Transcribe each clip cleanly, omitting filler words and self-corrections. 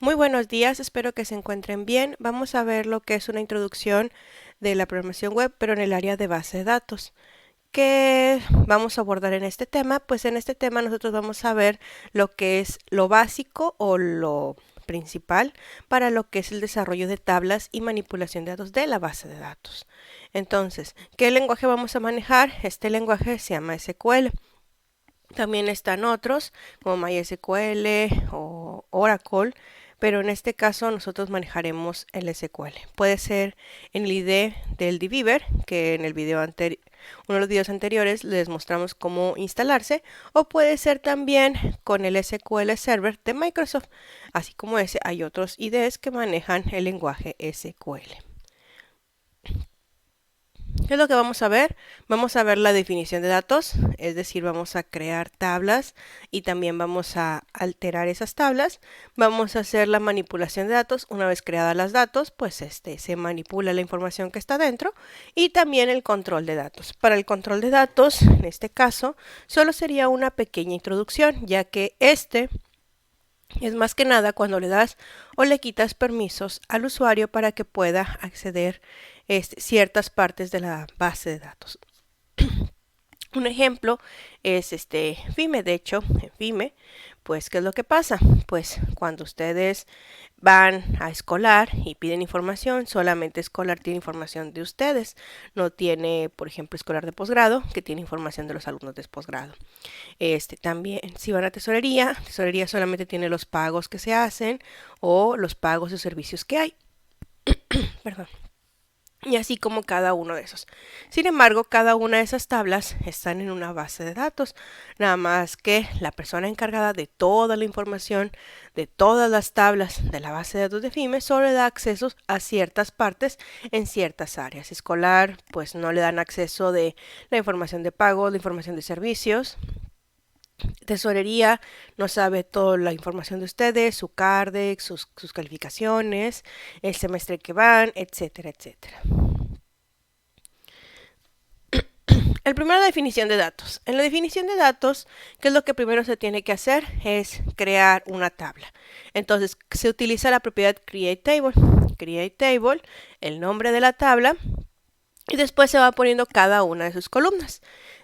Muy buenos días, espero que se encuentren bien. Vamos a ver lo que es una introducción de la programación web, pero en el área de base de datos. ¿Qué vamos a abordar en este tema? Pues en este tema nosotros vamos a ver lo que es lo básico o lo principal para lo que es el desarrollo de tablas y manipulación de datos de la base de datos. Entonces, ¿qué lenguaje vamos a manejar? Este lenguaje se llama SQL. También están otros como MySQL o Oracle, pero en este caso nosotros manejaremos el SQL. Puede ser en el ID del dbeaver, que en el uno de los videos anteriores les mostramos cómo instalarse, o puede ser también con el SQL Server de Microsoft. Así como ese, hay otros IDs que manejan el lenguaje SQL. ¿Qué es lo que vamos a ver? Vamos a ver la definición de datos, es decir, vamos a crear tablas y también vamos a alterar esas tablas. Vamos a hacer la manipulación de datos. Una vez creadas las datos, pues se manipula la información que está dentro y también el control de datos. Para el control de datos, en este caso, solo sería una pequeña introducción, ya que es más que nada cuando le das o le quitas permisos al usuario para que pueda acceder ciertas partes de la base de datos. Un ejemplo es Vime. De hecho, en Vime, pues, ¿qué es lo que pasa? Pues cuando ustedes van a Escolar y piden información, solamente Escolar tiene información de ustedes. No tiene, por ejemplo, Escolar de posgrado, que tiene información de los alumnos de posgrado. También, si van a tesorería, tesorería solamente tiene los pagos que se hacen o los pagos de servicios que hay. Perdón. Y así como cada uno de esos. Sin embargo, cada una de esas tablas están en una base de datos. Nada más que la persona encargada de toda la información de todas las tablas de la base de datos de FIME solo le da acceso a ciertas partes en ciertas áreas. Escolar, pues no le dan acceso de la información de pago, la información de servicios. Tesorería no sabe toda la información de ustedes, su CARDEX, sus calificaciones, el semestre que van, etcétera, etcétera. El primero, definición de datos. En la definición de datos, ¿qué es lo que primero se tiene que hacer? Es crear una tabla. Entonces, se utiliza la propiedad createTable. createTable, el nombre de la tabla, y después se va poniendo cada una de sus columnas.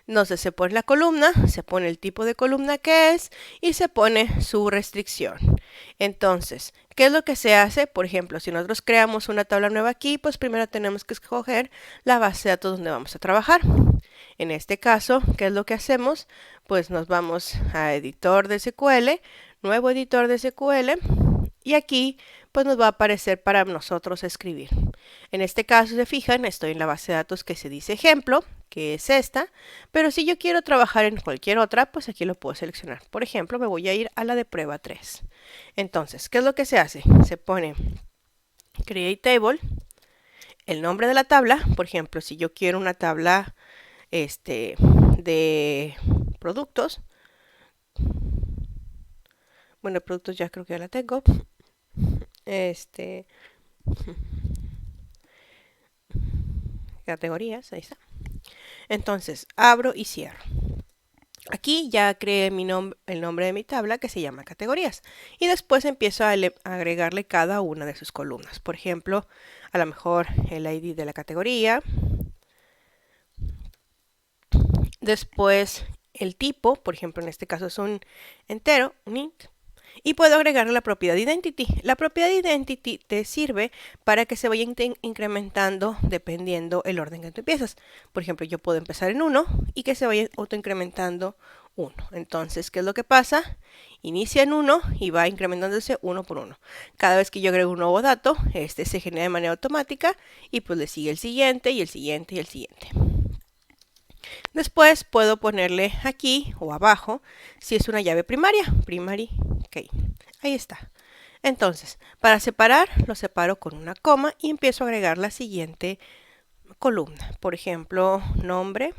Entonces se pone la columna, se pone el tipo de columna que es y se pone su restricción. Entonces, ¿qué es lo que se hace? Por ejemplo, si nosotros creamos una tabla nueva aquí, pues primero tenemos que escoger la base de datos donde vamos a trabajar. En este caso, ¿qué es lo que hacemos? Pues nos vamos a editor de SQL, nuevo editor de SQL, y aquí pues nos va a aparecer para nosotros escribir. En este caso, si se fijan, estoy en la base de datos que se dice ejemplo, que es esta, pero si yo quiero trabajar en cualquier otra, pues aquí lo puedo seleccionar. Por ejemplo, me voy a ir a la de prueba 3. Entonces, ¿qué es lo que se hace? Se pone create table, el nombre de la tabla. Por ejemplo, si yo quiero una tabla de productos, bueno, productos ya creo que ya la tengo. Categorías, ahí está. Entonces, abro y cierro. Aquí ya creé el nombre de mi tabla, que se llama categorías, y después empiezo a agregarle cada una de sus columnas. Por ejemplo, a lo mejor el ID de la categoría, después el tipo, por ejemplo en este caso es un entero, un int, y puedo agregarle la propiedad identity. La propiedad identity te sirve para que se vaya incrementando dependiendo el orden que tú empiezas. Por ejemplo, yo puedo empezar en 1 y que se vaya autoincrementando 1. Entonces, ¿qué es lo que pasa? Inicia en 1 y va incrementándose 1 por 1. Cada vez que yo agrego un nuevo dato, este se genera de manera automática y pues le sigue el siguiente y el siguiente y el siguiente. Después puedo ponerle aquí o abajo si es una llave primaria, primary key. Ahí está. Entonces, para separar, lo separo con una coma y empiezo a agregar la siguiente columna. Por ejemplo, nombre.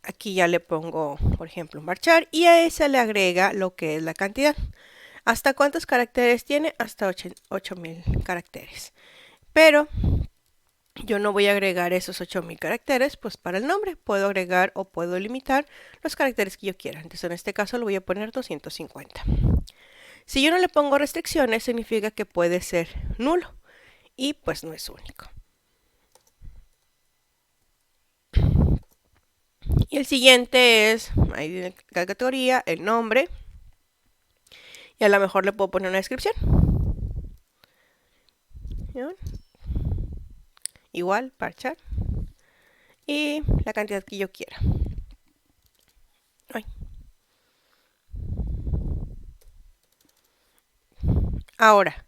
Aquí ya le pongo, por ejemplo, un varchar y a ese le agrega lo que es la cantidad. ¿Hasta cuántos caracteres tiene? Hasta 8000 caracteres. Pero yo no voy a agregar esos 8000 caracteres, pues para el nombre puedo agregar o puedo limitar los caracteres que yo quiera. Entonces en este caso lo voy a poner 250. Si yo no le pongo restricciones, significa que puede ser nulo y pues no es único. Y el siguiente es, ahí en la categoría, el nombre. Y a lo mejor le puedo poner una descripción. ¿Bien? Igual, parchar. Y la cantidad que yo quiera. Ay. Ahora,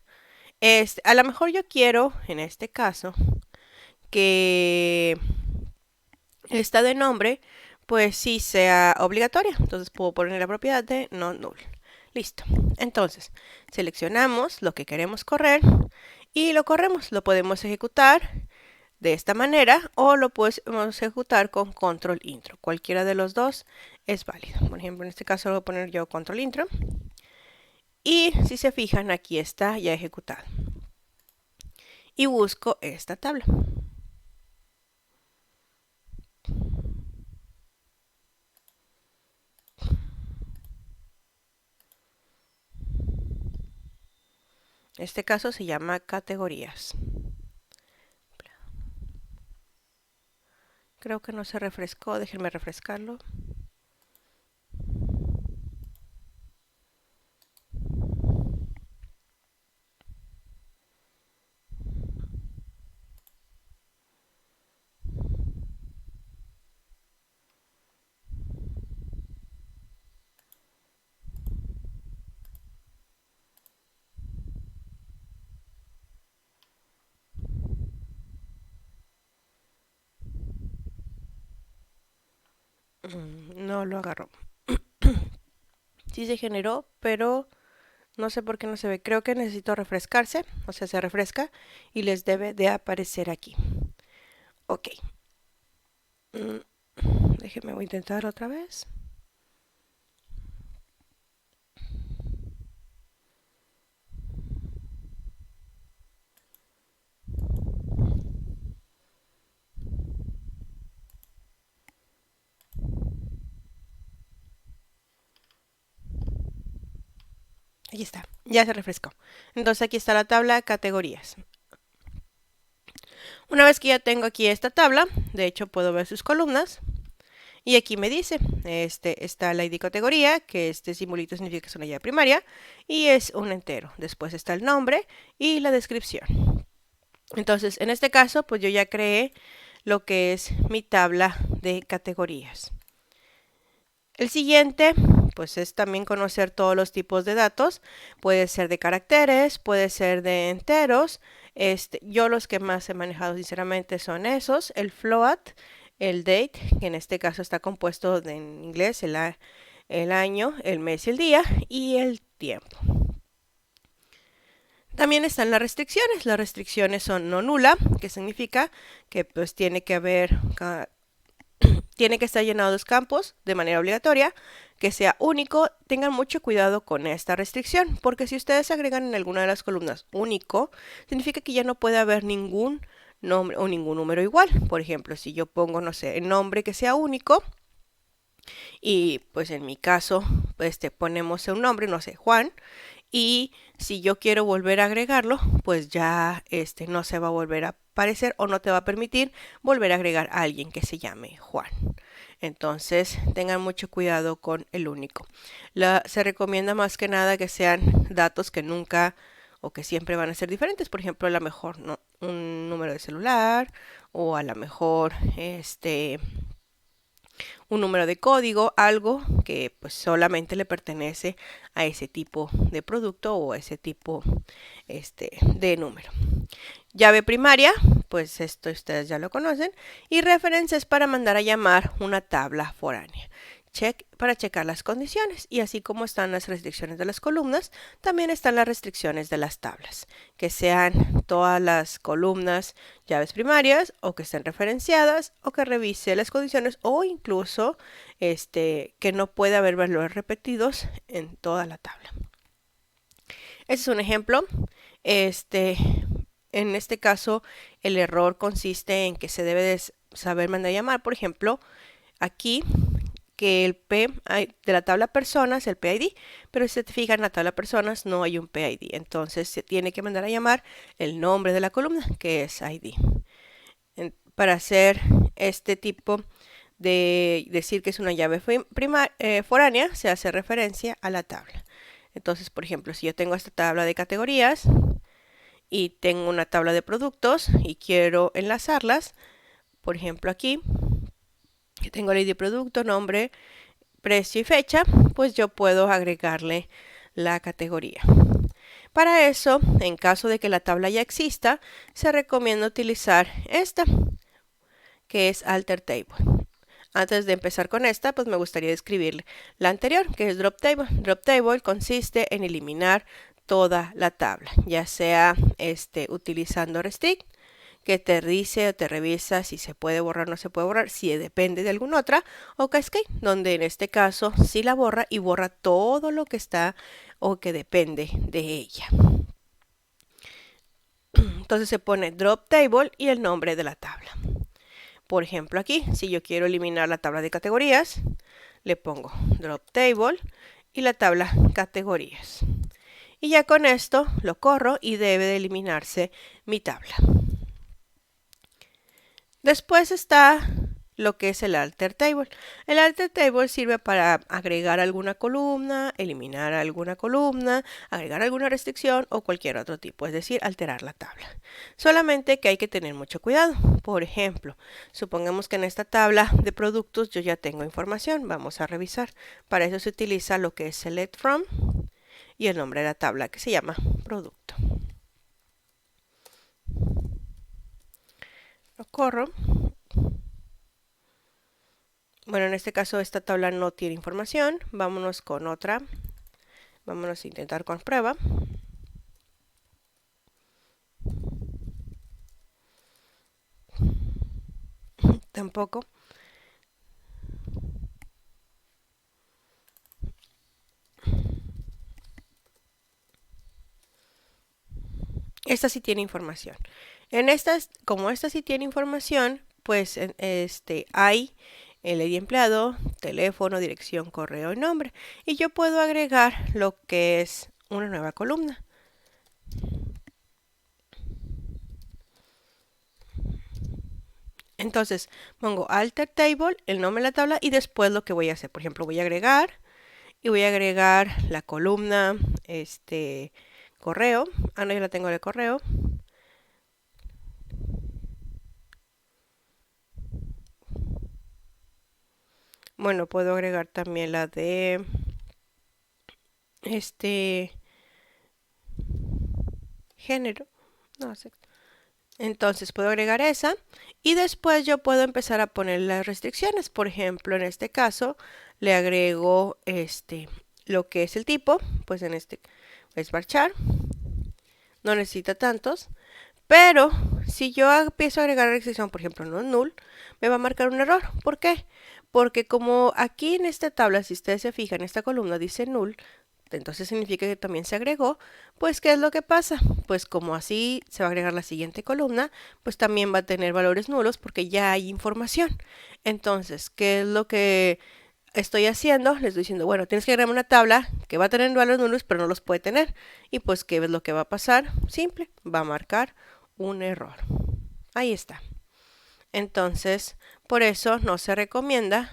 a lo mejor yo quiero, en este caso, que esta de nombre, pues sí sea obligatoria. Entonces puedo poner la propiedad de no null. Listo. Entonces, seleccionamos lo que queremos correr y lo corremos. Lo podemos ejecutar de esta manera o lo podemos ejecutar con control intro. Cualquiera de los dos es válido. Por ejemplo, en este caso lo voy a poner yo control intro. Y si se fijan, aquí está ya ejecutado. Y busco esta tabla. Este caso se llama categorías. Creo que no se refrescó, déjenme refrescarlo. No lo agarró. Sí se generó, pero no sé por qué no se ve. Creo que necesito refrescarse, o sea, se refresca y les debe de aparecer aquí. Ok. Déjenme, voy a intentar otra vez. Aquí está, ya se refrescó. Entonces aquí está la tabla categorías. Una vez que ya tengo aquí esta tabla, de hecho puedo ver sus columnas. Y aquí me dice, está la ID categoría, que este simbolito significa que es una llave primaria, y es un entero. Después está el nombre y la descripción. Entonces, en este caso, pues yo ya creé lo que es mi tabla de categorías. El siguiente, pues es también conocer todos los tipos de datos. Puede ser de caracteres, puede ser de enteros. Yo los que más he manejado sinceramente son esos, el float, el date, que en este caso está compuesto en inglés el año, el mes y el día, y el tiempo. También están las restricciones. Las restricciones son no nula, que significa que pues tiene que estar llenado los campos de manera obligatoria, que sea único. Tengan mucho cuidado con esta restricción, porque si ustedes agregan en alguna de las columnas único, significa que ya no puede haber ningún nombre o ningún número igual. Por ejemplo, si yo pongo, no sé, el nombre que sea único, y pues en mi caso, ponemos un nombre, no sé, Juan, y si yo quiero volver a agregarlo, pues ya no se va a volver a aparecer o no te va a permitir volver a agregar a alguien que se llame Juan. Entonces tengan mucho cuidado con el único. Se recomienda más que nada que sean datos que nunca o que siempre van a ser diferentes. Por ejemplo, a lo mejor un número de celular o a lo mejor un número de código, algo que pues solamente le pertenece a ese tipo de producto o a ese tipo de número. Llave primaria, pues esto ustedes ya lo conocen, y referencias para mandar a llamar una tabla foránea. Para checar las condiciones, y así como están las restricciones de las columnas, también están las restricciones de las tablas, que sean todas las columnas llaves primarias o que estén referenciadas o que revise las condiciones o incluso que no puede haber valores repetidos en toda la tabla. Este es un ejemplo. En este caso, el error consiste en que se debe de saber mandar a llamar. Por ejemplo, aquí que el P de la tabla personas, el PID, pero si se fijan en la tabla personas no hay un PID, entonces se tiene que mandar a llamar el nombre de la columna, que es ID. Para hacer este tipo de decir que es una llave foránea, se hace referencia a la tabla. Entonces, por ejemplo, si yo tengo esta tabla de categorías y tengo una tabla de productos y quiero enlazarlas, por ejemplo aquí, que tengo el ID de producto, nombre, precio y fecha, pues yo puedo agregarle la categoría. Para eso, en caso de que la tabla ya exista, se recomienda utilizar esta, que es Alter Table. Antes de empezar con esta, pues me gustaría describir la anterior, que es Drop Table. Drop Table consiste en eliminar toda la tabla, ya sea utilizando Restrict, que te dice o te revisa si se puede borrar o no se puede borrar, si depende de alguna otra, o Cascade, donde en este caso sí la borra y borra todo lo que está o que depende de ella. Entonces se pone Drop Table y el nombre de la tabla. Por ejemplo aquí, si yo quiero eliminar la tabla de categorías, le pongo Drop Table y la tabla categorías. Y ya con esto lo corro y debe de eliminarse mi tabla. Después está lo que es el Alter Table. El Alter Table sirve para agregar alguna columna, eliminar alguna columna, agregar alguna restricción o cualquier otro tipo, es decir, alterar la tabla. Solamente que hay que tener mucho cuidado. Por ejemplo, supongamos que en esta tabla de productos yo ya tengo información. Vamos a revisar. Para eso se utiliza lo que es Select From y el nombre de la tabla que se llama producto. Lo corro. Bueno, en este caso esta tabla no tiene información. Vámonos con otra. Vámonos a intentar con prueba. Tampoco. Esta sí tiene información. En estas, como esta sí tiene información, pues hay el ID empleado, teléfono, dirección, correo y nombre. Y yo puedo agregar lo que es una nueva columna. Entonces pongo Alter Table, el nombre de la tabla y después lo que voy a hacer. Por ejemplo, voy a agregar y voy a agregar la columna correo. Ah, no, yo la tengo de correo. Bueno, puedo agregar también la de género. No sé. Entonces puedo agregar esa y después yo puedo empezar a poner las restricciones. Por ejemplo, en este caso le agrego lo que es el tipo, pues en este es varchar. No necesita tantos, pero si yo empiezo a agregar restricción, por ejemplo, no null, me va a marcar un error. ¿Por qué? Porque como aquí en esta tabla, si ustedes se fijan, esta columna dice null, entonces significa que también se agregó, pues ¿qué es lo que pasa? Pues como así se va a agregar la siguiente columna, pues también va a tener valores nulos porque ya hay información. Entonces, ¿qué es lo que estoy haciendo? Les estoy diciendo, bueno, tienes que agregar una tabla que va a tener valores nulos, pero no los puede tener. Y pues, ¿qué es lo que va a pasar? Simple, va a marcar un error. Ahí está. Entonces, por eso no se recomienda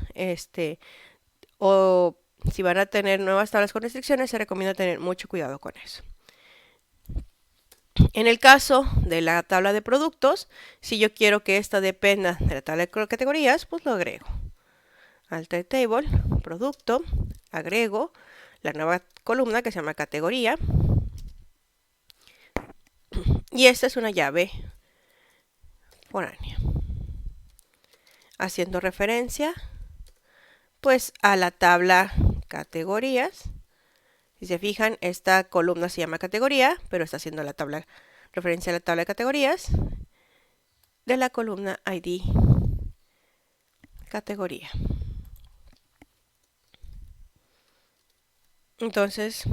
o si van a tener nuevas tablas con restricciones, se recomienda tener mucho cuidado con eso. En el caso de la tabla de productos, si yo quiero que esta dependa de la tabla de categorías, pues lo agrego. Alter Table, producto, agrego la nueva columna que se llama categoría. Y esta es una llave foránea. Haciendo referencia, pues, a la tabla categorías. Si se fijan, esta columna se llama categoría, pero está haciendo la tabla, referencia a la tabla de categorías de la columna ID categoría. Entonces,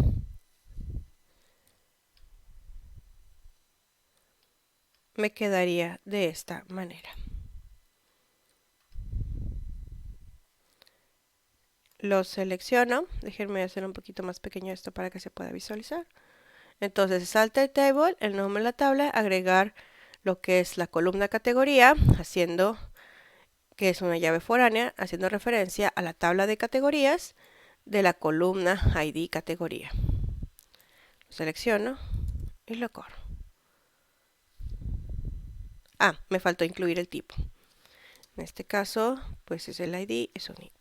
me quedaría de esta manera. lo selecciono. Déjenme hacer un poquito más pequeño esto para que se pueda visualizar. Entonces es Alter Table, el nombre de la tabla, agregar lo que es la columna categoría, haciendo que es una llave foránea, haciendo referencia a la tabla de categorías de la columna ID categoría. Lo selecciono y lo corro. Me faltó incluir el tipo. En este caso, pues es el ID, es unit.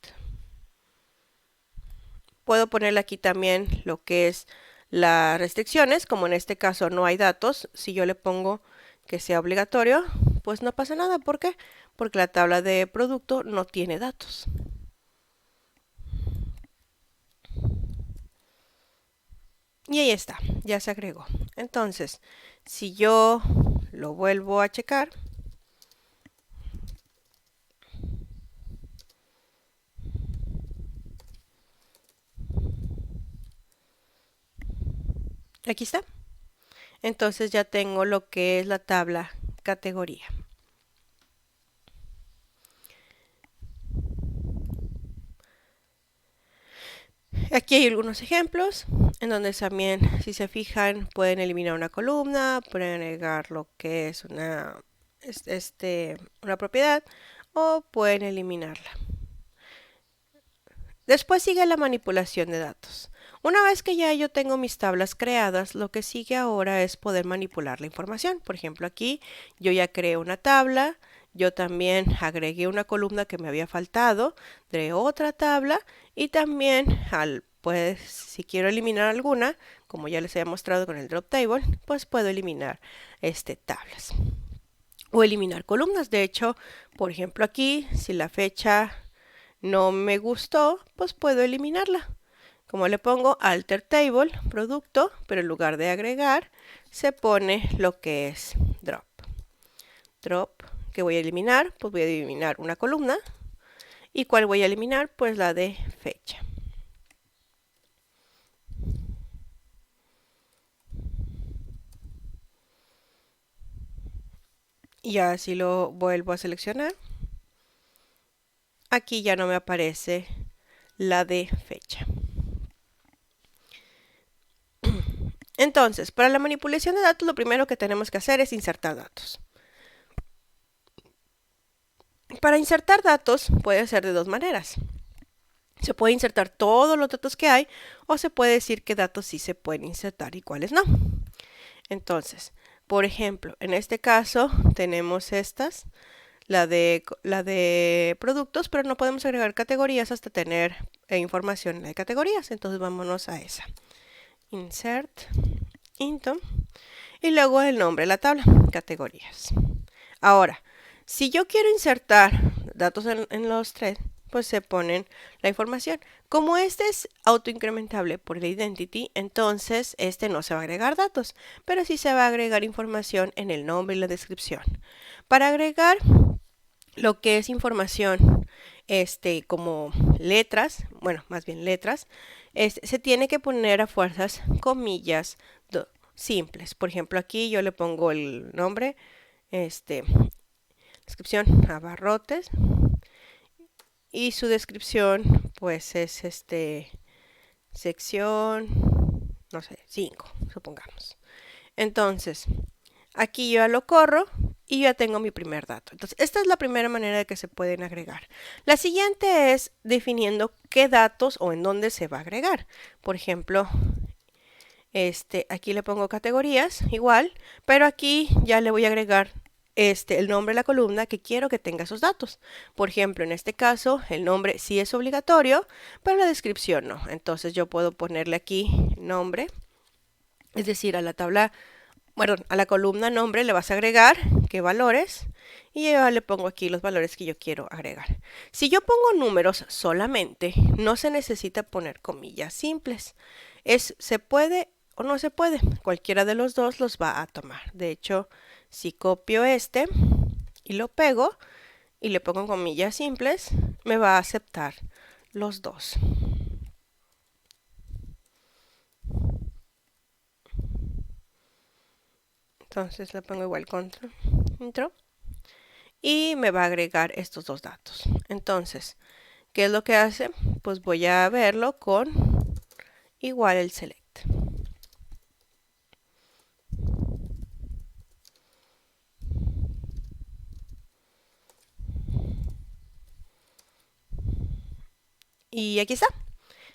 Puedo ponerle aquí también lo que es las restricciones, como en este caso no hay datos. Si yo le pongo que sea obligatorio, pues no pasa nada. ¿Por qué? Porque la tabla de producto no tiene datos. Y ahí está, ya se agregó. Entonces, si yo lo vuelvo a checar, aquí está. Entonces ya tengo lo que es la tabla categoría. Aquí hay algunos ejemplos en donde también, si se fijan, pueden eliminar una columna, pueden agregar lo que es una propiedad o pueden eliminarla. Después sigue la manipulación de datos. Una vez que ya yo tengo mis tablas creadas, lo que sigue ahora es poder manipular la información. Por ejemplo, aquí yo ya creé una tabla, yo también agregué una columna que me había faltado de otra tabla y también pues si quiero eliminar alguna, como ya les había mostrado con el drop table, pues puedo eliminar tablas o eliminar columnas. De hecho, por ejemplo, aquí si la fecha no me gustó, pues puedo eliminarla. Como le pongo Alter Table, producto, pero en lugar de agregar, se pone lo que es drop. Drop, que voy a eliminar, pues voy a eliminar una columna. ¿Y cuál voy a eliminar? Pues la de fecha. Y así lo vuelvo a seleccionar. Aquí ya no me aparece la de fecha. Entonces, para la manipulación de datos, lo primero que tenemos que hacer es insertar datos. Para insertar datos puede ser de dos maneras. Se puede insertar todos los datos que hay o se puede decir qué datos sí se pueden insertar y cuáles no. Entonces, por ejemplo, en este caso tenemos estas, la de productos, pero no podemos agregar categorías hasta tener información de categorías. Entonces vámonos a esa. Insert, into, y luego el nombre de la tabla, categorías. Ahora, si yo quiero insertar datos en los tres, pues se ponen la información. Como este es autoincrementable por el identity, entonces este no se va a agregar datos, pero sí se va a agregar información en el nombre y la descripción. Para agregar lo que es información, como letras, bueno, más bien letras, se tiene que poner a fuerzas comillas simples. Por ejemplo, aquí yo le pongo el nombre, descripción abarrotes y su descripción pues es sección, no sé, 5, supongamos. Entonces, aquí yo ya lo corro y ya tengo mi primer dato. Entonces, esta es la primera manera de que se pueden agregar. La siguiente es definiendo qué datos o en dónde se va a agregar. Por ejemplo, aquí le pongo categorías, igual, pero aquí ya le voy a agregar el nombre de la columna que quiero que tenga esos datos. Por ejemplo, en este caso, el nombre sí es obligatorio, pero la descripción no. Entonces yo puedo ponerle aquí nombre, es decir, a la tabla, bueno, a la columna nombre le vas a agregar qué valores y yo le pongo aquí los valores que yo quiero agregar. Si yo pongo números solamente, no se necesita poner comillas simples. Se puede o no se puede. Cualquiera de los dos los va a tomar. De hecho, si copio y lo pego y le pongo comillas simples, me va a aceptar los dos. Entonces le pongo igual control, intro, y me va a agregar estos dos datos. Entonces, ¿Qué es lo que hace? Pues voy a verlo con igual el select. Y aquí está.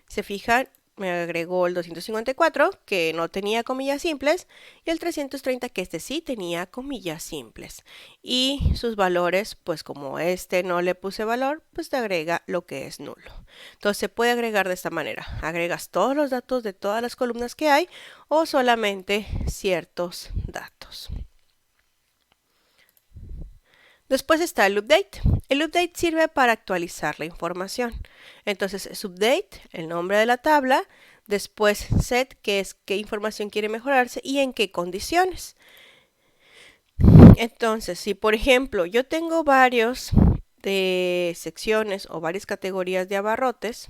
Se fijan, me agregó el 254 que no tenía comillas simples y el 330 que este sí tenía comillas simples. Y sus valores, pues como este no le puse valor, pues te agrega lo que es nulo. Entonces se puede agregar de esta manera. Agregas todos los datos de todas las columnas que hay o solamente ciertos datos. Después está el update. El update sirve para actualizar la información. Entonces es update, el nombre de la tabla, después set, que es qué información quiere mejorarse y en qué condiciones. Entonces, si por ejemplo yo tengo varios de secciones o varias categorías de abarrotes,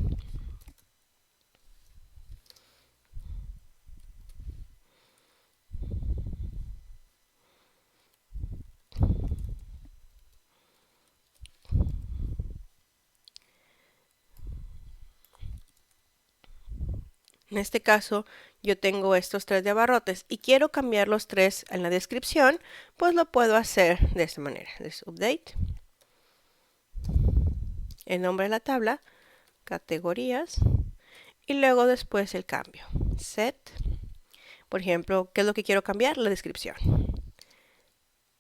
en este caso yo tengo estos 3 de abarrotes y quiero cambiar los 3 en la descripción, pues lo puedo hacer de esta manera. Es update, el nombre de la tabla, categorías y luego después el cambio. Set, por ejemplo, ¿qué es lo que quiero cambiar? La descripción.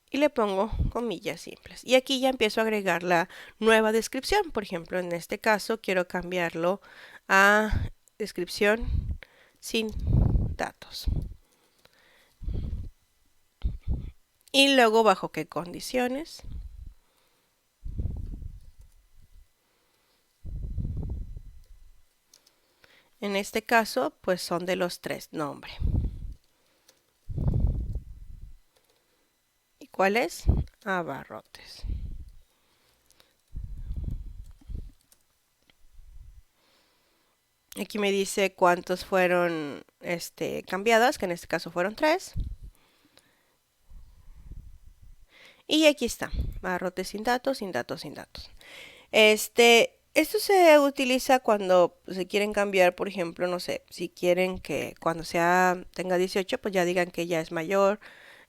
Y le pongo comillas simples. Y aquí ya empiezo a agregar la nueva descripción. Por ejemplo, en este caso quiero cambiarlo a descripción sin datos. Y luego bajo qué condiciones. En este caso, pues son de los 3 nombres. ¿Y cuál es? Abarrotes. Aquí me dice cuántos fueron cambiados, que en este caso fueron 3. Y aquí está, abarrotes sin datos, sin datos, sin datos. Esto se utiliza cuando se quieren cambiar, por ejemplo, no sé, si quieren que cuando tenga 18, pues ya digan que ya es mayor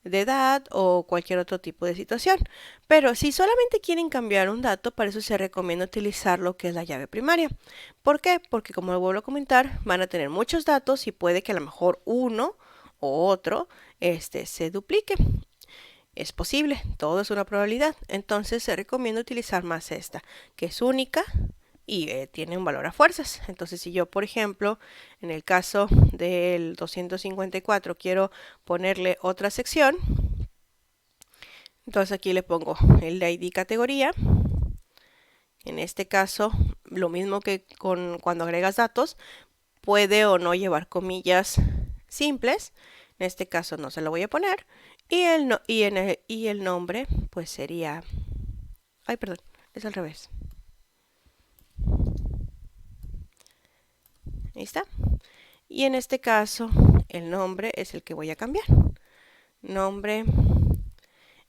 de edad o cualquier otro tipo de situación. Pero si solamente quieren cambiar un dato, para eso se recomienda utilizar lo que es la llave primaria. ¿Por qué? Porque como lo vuelvo a comentar, van a tener muchos datos y puede que a lo mejor uno o otro se duplique. Es posible, todo es una probabilidad. Entonces se recomienda utilizar más esta, que es única y tiene un valor a fuerzas. Entonces si yo, por ejemplo, en el caso del 254 quiero ponerle otra sección, entonces aquí le pongo el ID categoría. En este caso, lo mismo que cuando agregas datos, puede o no llevar comillas simples. En este caso no se lo voy a poner. Y el nombre, pues sería... Ay, perdón, es al revés. Ahí está. Y en este caso, el nombre es el que voy a cambiar. Nombre.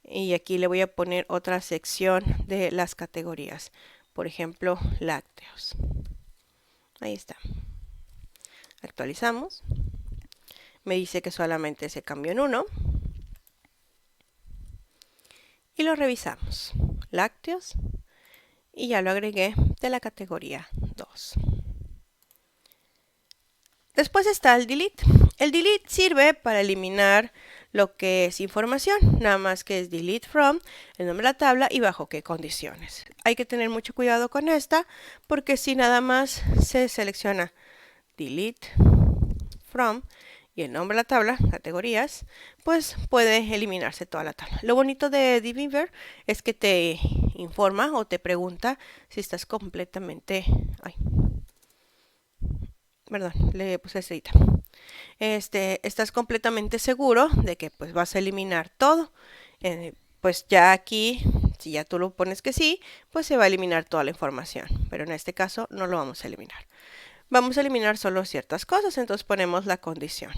Y aquí le voy a poner otra sección de las categorías. Por ejemplo, lácteos. Ahí está. Actualizamos. Me dice que solamente se cambió en uno. Y lo revisamos. Lácteos. Y ya lo agregué de la categoría 2. Después está el delete. El delete sirve para eliminar lo que es información, nada más que es delete from, el nombre de la tabla y bajo qué condiciones. Hay que tener mucho cuidado con esta, porque si nada más se selecciona delete from y el nombre de la tabla, categorías, pues puede eliminarse toda la tabla. Lo bonito de dbeaver es que te informa o te pregunta si estás completamente... Ay, perdón, le puse estrellita. Estás completamente seguro de que pues vas a eliminar todo. Pues ya aquí, si ya tú lo pones que sí, pues se va a eliminar toda la información. Pero en este caso no lo vamos a eliminar. Vamos a eliminar solo ciertas cosas, entonces ponemos la condición.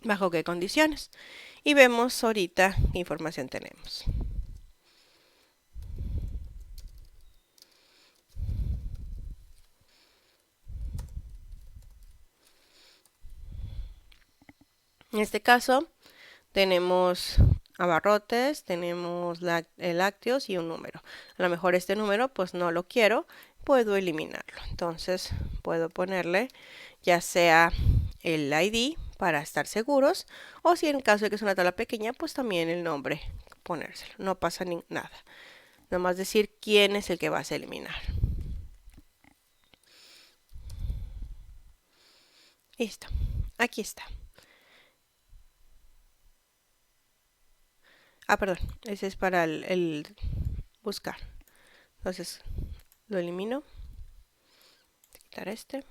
¿Bajo qué condiciones? Y vemos ahorita qué información tenemos. En este caso tenemos abarrotes, tenemos lácteos y un número. A lo mejor este número pues no lo quiero, puedo eliminarlo. Entonces puedo ponerle ya sea el ID para estar seguros, o si en caso de que es una tabla pequeña, pues también el nombre, ponérselo. No pasa nada. Nomás decir quién es el que vas a eliminar. Listo. Aquí está. Ah, perdón. Ese es para el buscar. Entonces lo elimino. Quitar este.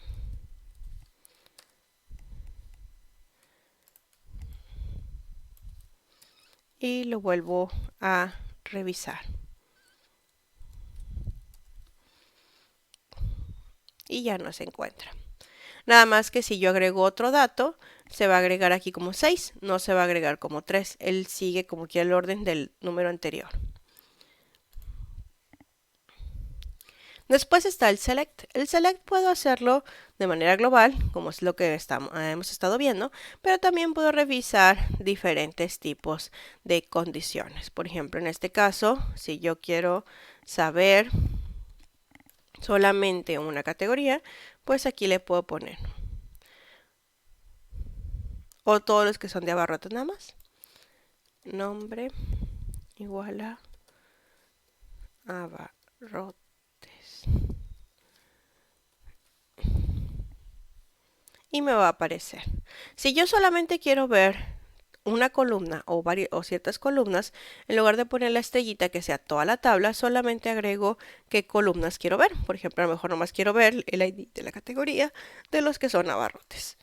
Y lo vuelvo a revisar. Y ya no se encuentra. Nada más que si yo agrego otro dato, se va a agregar aquí como 6, no se va a agregar como 3. Él sigue como que el orden del número anterior. Después está el select. El select puedo hacerlo de manera global, como es lo que hemos estado viendo, pero también puedo revisar diferentes tipos de condiciones. Por ejemplo, en este caso, si yo quiero saber solamente una categoría, pues aquí le puedo poner. O todos los que son de abarrotes nada más. Nombre igual a abarrotes. Y me va a aparecer. Si yo solamente quiero ver una columna o ciertas columnas, en lugar de poner la estrellita que sea toda la tabla, solamente agrego qué columnas quiero ver. Por ejemplo, a lo mejor nomás quiero ver el ID de la categoría de los que son abarrotes.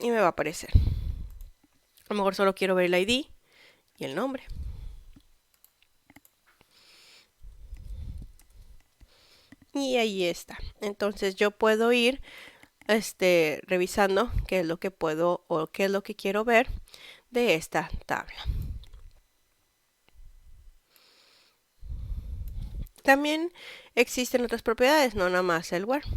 Y me va a aparecer. A lo mejor solo quiero ver el ID y el nombre. Y ahí está. Entonces yo puedo ir revisando qué es lo que puedo o qué es lo que quiero ver de esta tabla. También existen otras propiedades, no nada más el where.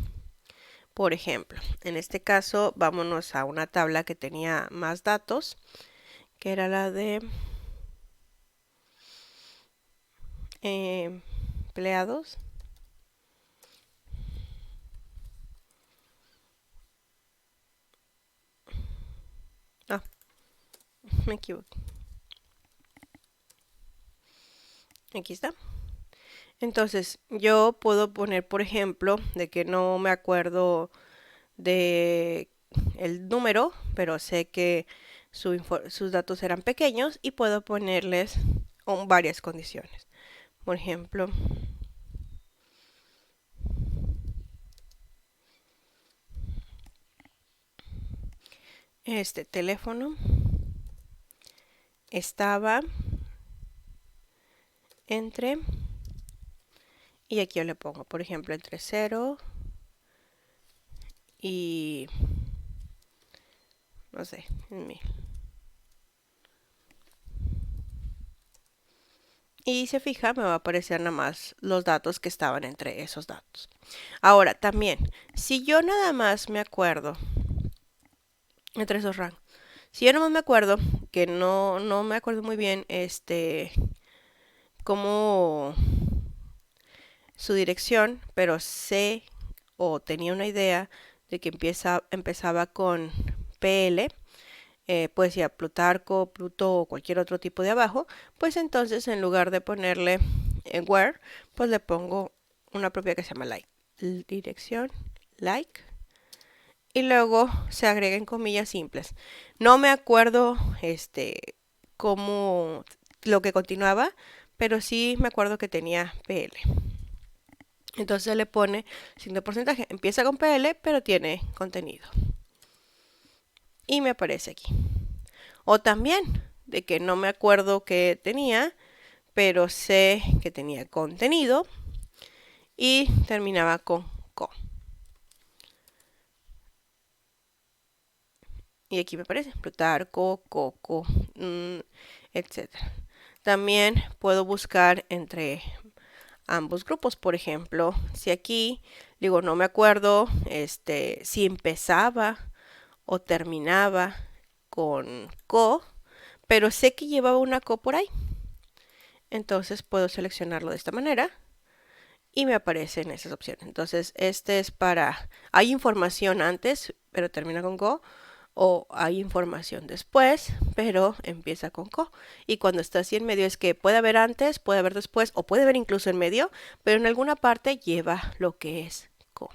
Por ejemplo, en este caso vámonos a una tabla que tenía más datos, que era la de empleados. Ah, me equivoqué. Aquí está. Entonces, yo puedo poner, por ejemplo, de que no me acuerdo de el número, pero sé que sus datos eran pequeños y puedo ponerles varias condiciones. Por ejemplo, este teléfono estaba entre, y aquí yo le pongo, por ejemplo, entre 0 y, no sé, 1000. Y se fija, me va a aparecer nada más los datos que estaban entre esos datos. Ahora, también, si yo nada más me acuerdo, entre esos rangos, si yo nada más me acuerdo, que no me acuerdo muy bien, cómo su dirección, pero sé o tenía una idea de que empezaba con PL, pues ya Plutarco, Pluto o cualquier otro tipo de abajo, pues entonces en lugar de ponerle where, pues le pongo una propiedad que se llama like, dirección, like, y luego se agrega en comillas simples. No me acuerdo cómo lo que continuaba, pero sí me acuerdo que tenía PL. Entonces le pone signo de porcentaje. Empieza con PL, pero tiene contenido. Y me aparece aquí. O también de que no me acuerdo que tenía, pero sé que tenía contenido y terminaba con co. Y aquí me aparece Plutarco, Coco, etc. También puedo buscar entre ambos grupos. Por ejemplo, si aquí digo no me acuerdo si empezaba o terminaba con co, pero sé que llevaba una co por ahí. Entonces puedo seleccionarlo de esta manera y me aparecen esas opciones. Entonces este es para, hay información antes, pero termina con co, o hay información después, pero empieza con co. Y cuando está así en medio es que puede haber antes, puede haber después, o puede haber incluso en medio, pero en alguna parte lleva lo que es co.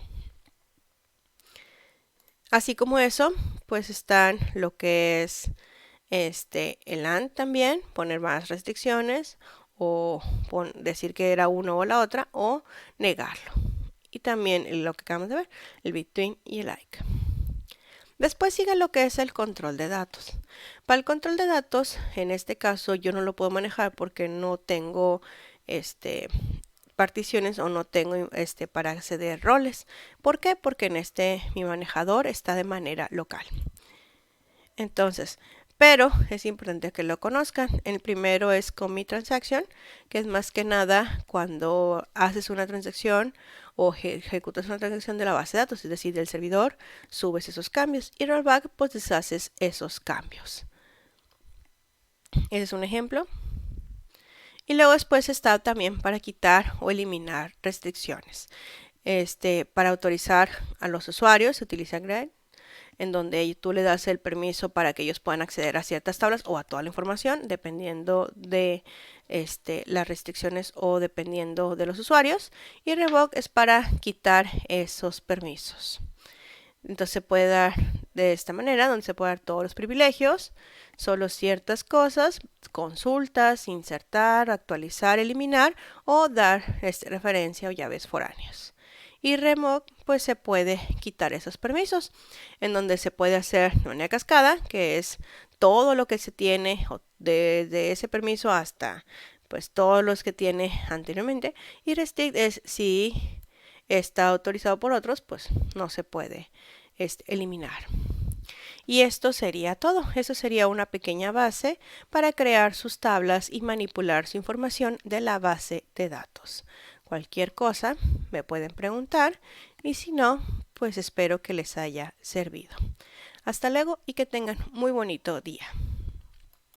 Así como eso, pues están lo que es el AND también, poner más restricciones o decir que era uno o la otra o negarlo. Y también lo que acabamos de ver, el between y el like. Después sigue lo que es el control de datos. Para el control de datos, en este caso yo no lo puedo manejar porque no tengo particiones o no tengo para acceder roles. ¿Por qué? Porque en mi manejador está de manera local. Entonces, pero es importante que lo conozcan. El primero es commit transaction, que es más que nada cuando haces una transacción o ejecutas una transacción de la base de datos, es decir, del servidor, subes esos cambios y rollback, pues deshaces esos cambios. Ese es un ejemplo. Y luego después está también para quitar o eliminar restricciones. Para autorizar a los usuarios se utiliza grep, en donde tú le das el permiso para que ellos puedan acceder a ciertas tablas o a toda la información, dependiendo de las restricciones o dependiendo de los usuarios. Y revoke es para quitar esos permisos. Entonces se puede dar de esta manera, donde se puede dar todos los privilegios, solo ciertas cosas, consultas, insertar, actualizar, eliminar o dar referencia o llaves foráneas. Y remove, pues se puede quitar esos permisos, en donde se puede hacer una cascada, que es todo lo que se tiene desde ese permiso hasta pues todos los que tiene anteriormente. Y restrict es si está autorizado por otros, pues no se puede eliminar. Y esto sería todo. Eso sería una pequeña base para crear sus tablas y manipular su información de la base de datos. Cualquier cosa me pueden preguntar y si no, pues espero que les haya servido. Hasta luego y que tengan muy bonito día.